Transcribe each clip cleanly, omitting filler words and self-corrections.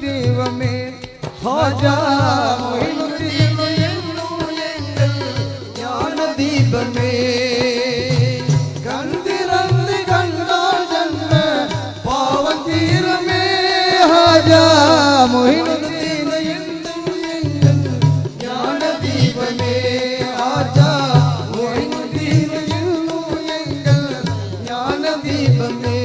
தெய்வமே ஹாஜா மொயினுத்தீன் என்னும் எங்கள் ஞான தீபமே கந்திரந்து கண்டால் ஜன்ம பாவம் தீருமே ஹாஜா மொயினுத்தீன் என்னும் எங்கள் ஞான தீபமே ஹாஜா மொயினுத்தீன் என்னும் எங்கள் ஞான தீபமே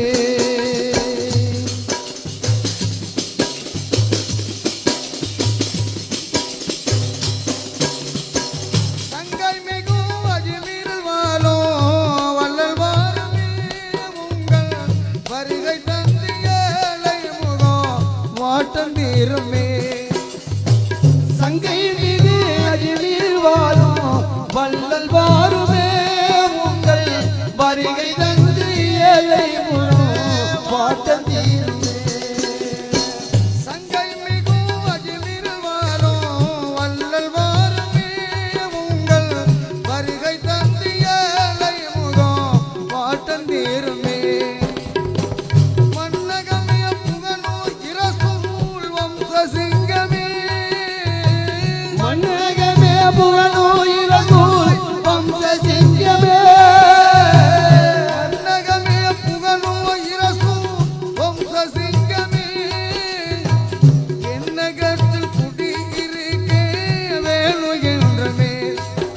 சங்கை மீது அஜ்மீர் வாழும் வள்ளல் வாருமே உங்கள் வருகை தந்து ஏழை முழும் பாட்டம் தீருமே சங்கை மிகு அஜ்மீர் வாழும் வள்ளல் வாருமே உங்கள் வருகை தந்து ஏழை முகம் பாட்டம் தீருமே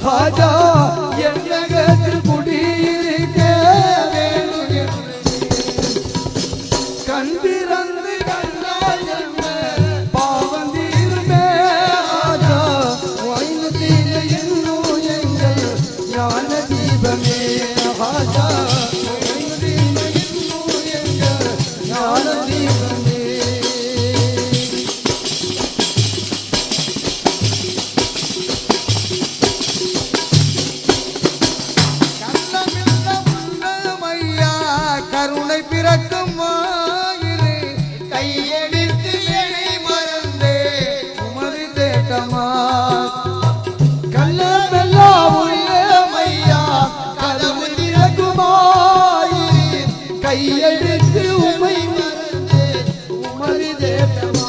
ஹாஜா என்னகத்தில் குடியிருக்க வேணும் கண்டிரந்து கண்டால் என்ன பாவம் தீருமே ஹாஜா மொயினுத்தீன் என்னும் எங்கள் ஞான தீபமே ஹாஜா மொயினுத்தீன் என்னும் எங்கள் ஞான தீபமே கருணை பிறக்கும் மாயிரு கையெடுத்து என்னை மறந்தே உமது தேட்டமா கள்ளமெல்லாம் உள்ளமையா கதவு திறக்குமாயிரு கையெடுத்து உமை மறந்தே உமது தேட்டமா